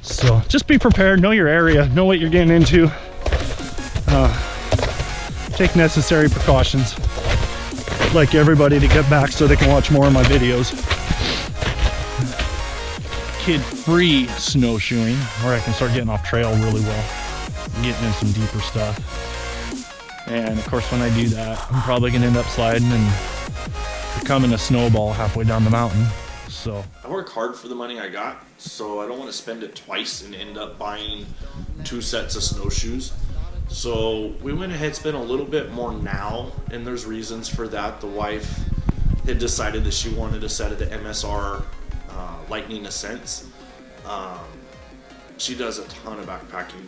So just be prepared, know your area, know what you're getting into. Take necessary precautions. I'd like everybody to get back so they can watch more of my videos. Kid-free snowshoeing, where I can start getting off trail really well, getting in some deeper stuff. And of course, when I do that, I'm probably gonna end up sliding and becoming a snowball halfway down the mountain. So I work hard for the money I got, so I don't want to spend it twice and end up buying 2 sets of snowshoes. So we went ahead and spent a little bit more now, and there's reasons for that. The wife had decided that she wanted a set of the MSR Lightning Ascents. She does a ton of backpacking,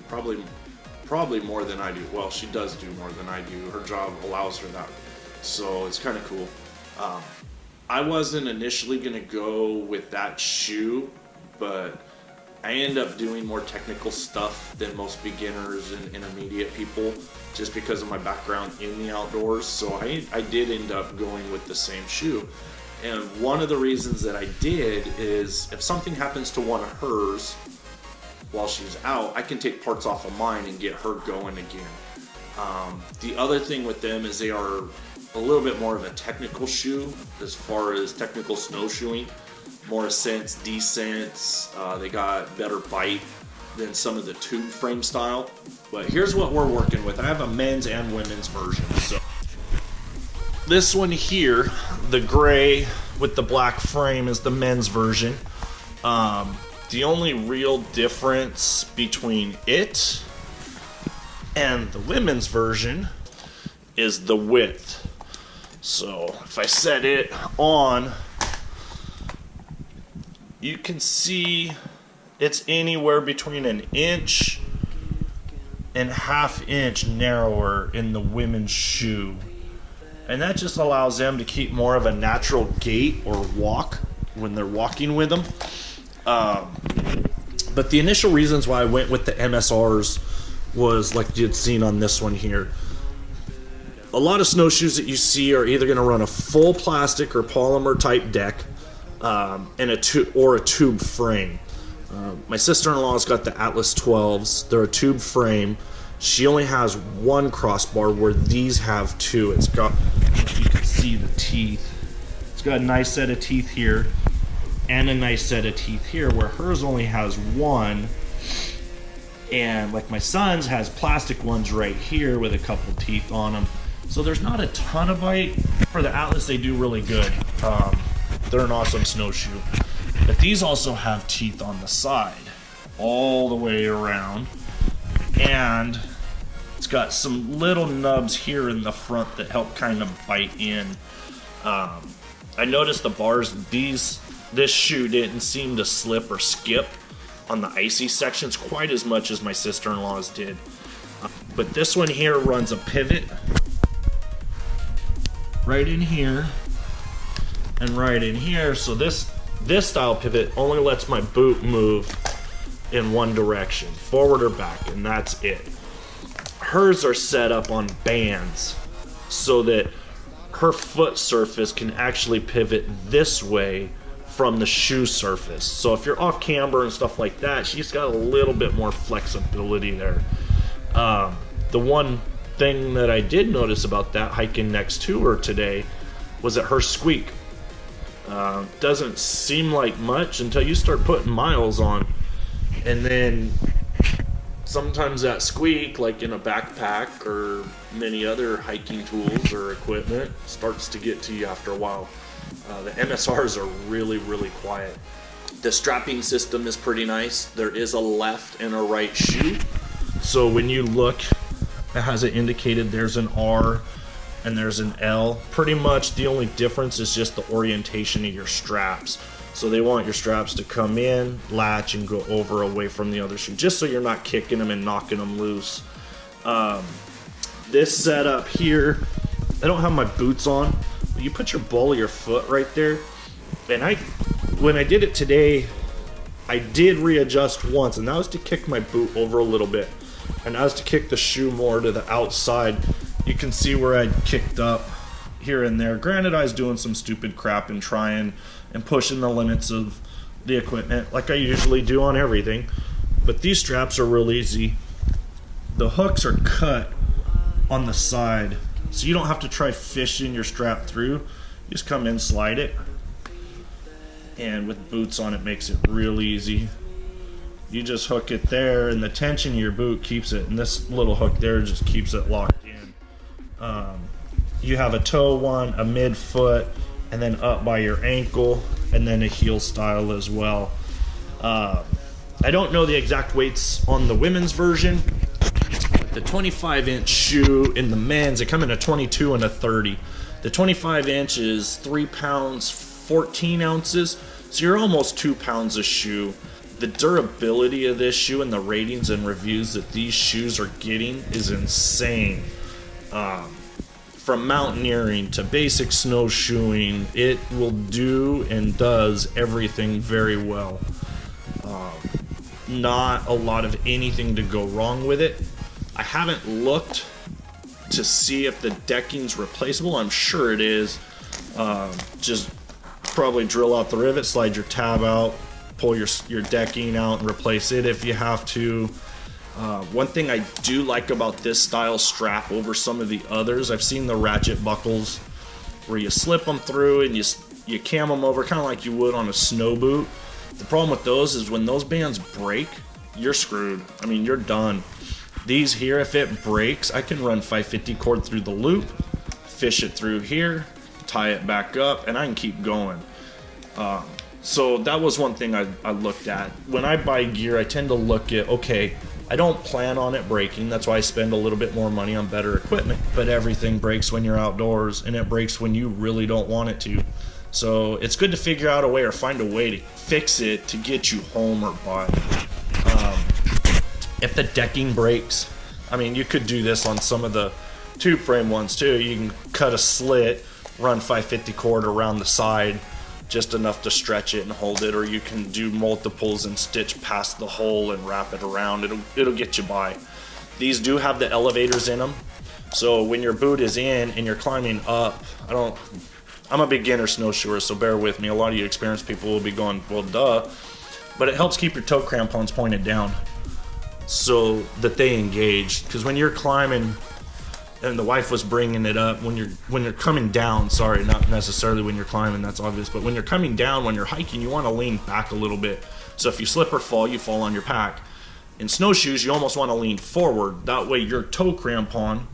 probably more than I do. Well, she does do more than I do. Her job allows her that, so it's kind of cool. I wasn't initially going to go with that shoe, but I end up doing more technical stuff than most beginners and intermediate people just because of my background in the outdoors. So I did end up going with the same shoe. And one of the reasons that I did is if something happens to one of hers while she's out, I can take parts off of mine and get her going again. The other thing with them is they are a little bit more of a technical shoe as far as technical snowshoeing. More ascents, descents, they got better bite than some of the tube frame style. But here's what we're working with. I have a men's and women's version. So this one here, the gray with the black frame, is the men's version. The only real difference between it and the women's version is the width. So if I set it on, you can see it's anywhere between 1 inch and 1/2 inch narrower in the women's shoe. And that just allows them to keep more of a natural gait or walk when they're walking with them. But the initial reasons why I went with the MSRs was like you'd seen on this one here. A lot of snowshoes that you see are either going to run a full plastic or polymer type deck and a tube frame. My sister-in-law's got the Atlas 12s. They're a tube frame. She only has 1 crossbar where these have 2. It's got, you can see the teeth. It's got a nice set of teeth here and a nice set of teeth here, where hers only has 1. And like my son's has plastic ones right here with a couple teeth on them. So there's not a ton of bite. For the Atlas, they do really good. They're an awesome snowshoe. But these also have teeth on the side, all the way around. And it's got some little nubs here in the front that help kind of bite in. I noticed the bars, this shoe didn't seem to slip or skip on the icy sections quite as much as my sister-in-law's did. But this one here runs a pivot right in here and right in here. So this style pivot only lets my boot move in one direction, forward or back, and that's it. Hers are set up on bands so that her foot surface can actually pivot this way from the shoe surface. So if you're off camber and stuff like that, she's got a little bit more flexibility there. The one thing that I did notice about that hiking next to her today was that her squeak doesn't seem like much until you start putting miles on, and then sometimes that squeak, like in a backpack or many other hiking tools or equipment, starts to get to you after a while. The MSRs are really, really quiet. The strapping system is pretty nice. There is a left and a right shoe. So when you look, it has it indicated there's an R and there's an L. Pretty much the only difference is just the orientation of your straps. So they want your straps to come in, latch, and go over away from the other shoe, just so you're not kicking them and knocking them loose. This setup here, I don't have my boots on, but you put your ball of your foot right there. And when I did it today, I did readjust once, and that was to kick my boot over a little bit. And that was to kick the shoe more to the outside. You can see where I kicked up here and there. Granted, I was doing some stupid crap and trying and pushing the limits of the equipment like I usually do on everything. But these straps are real easy. The hooks are cut on the side, so you don't have to try fishing your strap through. You just come in, slide it, and with boots on it makes it real easy. You just hook it there, and the tension of your boot keeps it, and this little hook there just keeps it locked in. You have a toe one, a midfoot, and then up by your ankle, and then a heel style as well. I don't know the exact weights on the women's version. The 25-inch shoe in the men's, they come in a 22 and a 30. The 25-inch is 3 pounds 14 ounces, so you're almost 2 pounds a shoe. The durability of this shoe and the ratings and reviews that these shoes are getting is insane. From mountaineering to basic snowshoeing, it will do and does everything very well. Not a lot of anything to go wrong with it. I haven't looked to see if the decking's replaceable. I'm sure it is. Just probably drill out the rivet, slide your tab out, pull your decking out and replace it if you have to. One thing I do like about this style strap over some of the others, I've seen the ratchet buckles where you slip them through and you cam them over kind of like you would on a snow boot. The problem with those is when those bands break, you're screwed. I mean, you're done. These here, if it breaks, I can run 550 cord through the loop, fish it through here, tie it back up, and I can keep going. So that was one thing I looked at. When I buy gear, I tend to look at, okay, I don't plan on it breaking. That's why I spend a little bit more money on better equipment. But everything breaks when you're outdoors, and it breaks when you really don't want it to. So it's good to figure out a way or find a way to fix it to get you home or by. If the decking breaks, I mean, you could do this on some of the tube frame ones too. You can cut a slit, run 550 cord around the side, just enough to stretch it and hold it, or you can do multiples and stitch past the hole and wrap it around. It'll get you by. These do have the elevators in them, so when your boot is in and you're climbing up, I'm a beginner snowshoer, so bear with me. A lot of you experienced people will be going, well, duh. But it helps keep your toe crampons pointed down so that they engage. Because when you're climbing, and the wife was bringing it up, when you're coming down, sorry, not necessarily when you're climbing, that's obvious, but when you're coming down, when you're hiking, you want to lean back a little bit. So if you slip or fall, you fall on your pack. In snowshoes, you almost want to lean forward. That way your toe crampon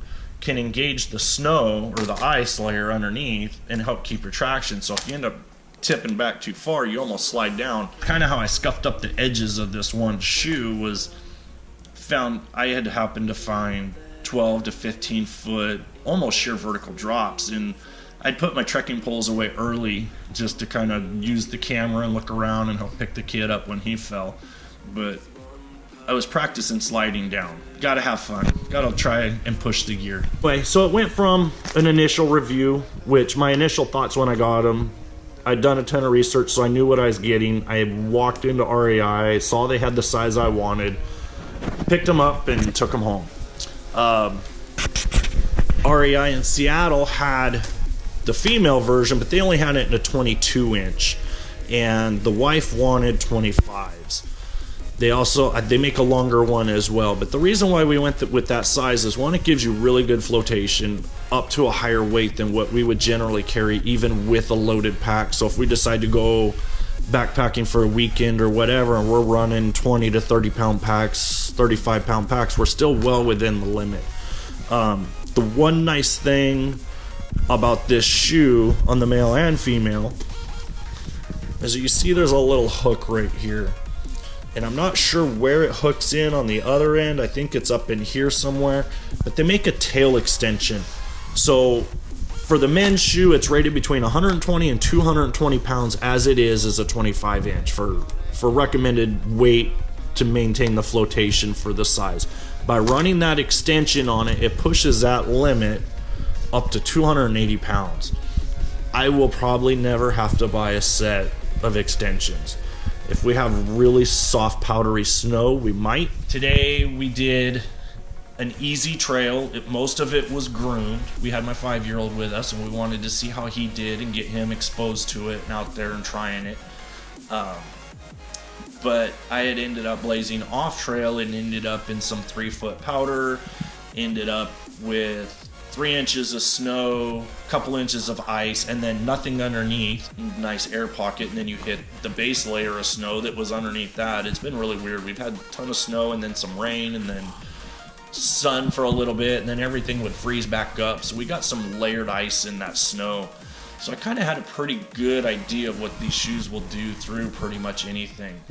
can engage the snow or the ice layer underneath and help keep your traction. So if you end up tipping back too far, you almost slide down. Kind of how I scuffed up the edges of this one shoe was I had happened to find 12 to 15 foot almost sheer vertical drops, and I'd put my trekking poles away early just to kind of use the camera and look around and help pick the kid up when he fell. But I was practicing sliding down. Gotta have fun. Gotta try and push the gear. Anyway, so it went from an initial review, which my initial thoughts when I got them, I'd done a ton of research, so I knew what I was getting. I walked into REI, saw they had the size I wanted, picked them up and took them home. REI in Seattle had the female version, but they only had it in a 22-inch, and the wife wanted 25s. They make a longer one as well, but the reason why we went with that size is, one, it gives you really good flotation up to a higher weight than what we would generally carry even with a loaded pack. So if we decide to go backpacking for a weekend or whatever, and we're running 20 to 30 pound packs, 35 pound packs, we're still well within the limit. The one nice thing about this shoe on the male and female is that you see there's a little hook right here, and I'm not sure where it hooks in on the other end. I think it's up in here somewhere, but they make a tail extension. So for the men's shoe, it's rated between 120 and 220 pounds as it is as a 25-inch for recommended weight to maintain the flotation for the size. By running that extension on it, it pushes that limit up to 280 pounds. I will probably never have to buy a set of extensions. If we have really soft, powdery snow, we might. Today we did an easy trail. Most of it was groomed. We had my 5-year-old with us, and we wanted to see how he did and get him exposed to it and out there and trying it. but I had ended up blazing off trail and ended up in some 3-foot powder, ended up with 3 inches of snow, a couple inches of ice, and then nothing underneath, nice air pocket, and then you hit the base layer of snow that was underneath that. It's been really weird. We've had a ton of snow and then some rain and then sun for a little bit, and then everything would freeze back up. So we got some layered ice in that snow. So I kind of had a pretty good idea of what these shoes will do through pretty much anything.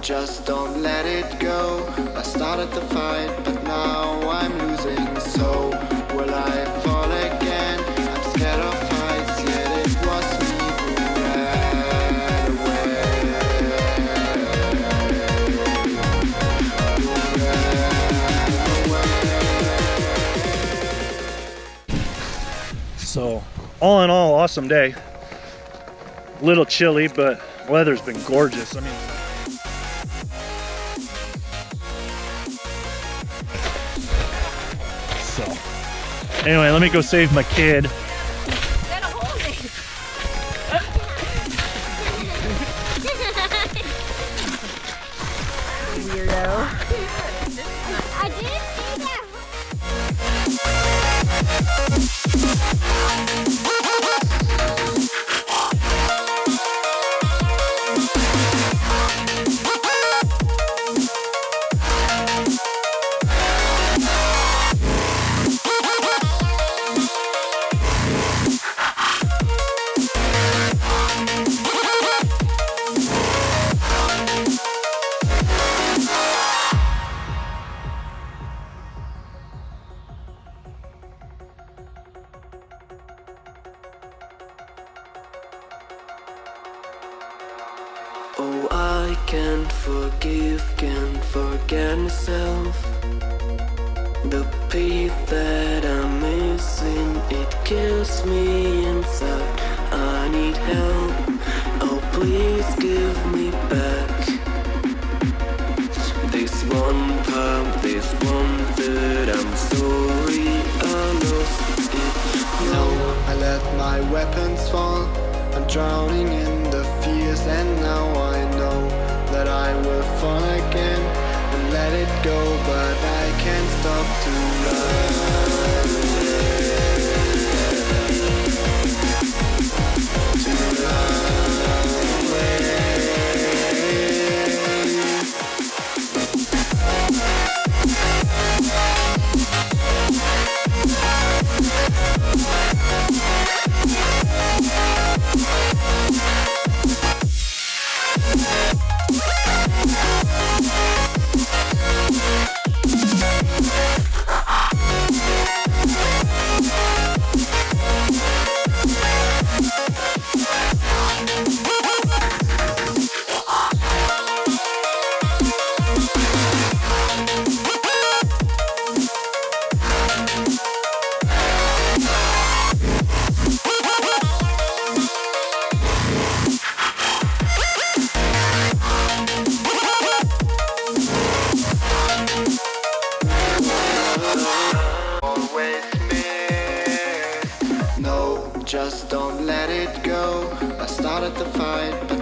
Just don't let it go. I started the fight, but now I'm losing. So will I fall again? I'm scared of heights, yet it was me who ran away. So, all in all, awesome day. A little chilly, but weather's been gorgeous. I mean, so anyway, let me go save my kid. Weirdo. I didn't see that. Oh, I can't forget myself. The peace that I'm missing, it kills me inside. I need help, oh please give me back this one pump, this one food. I'm sorry I lost it. No, I let my weapons fall. I'm drowning in the fears, and now I know that I will fall again and let it go, but I can't stop to run away. Just don't let it go. I started the fight, but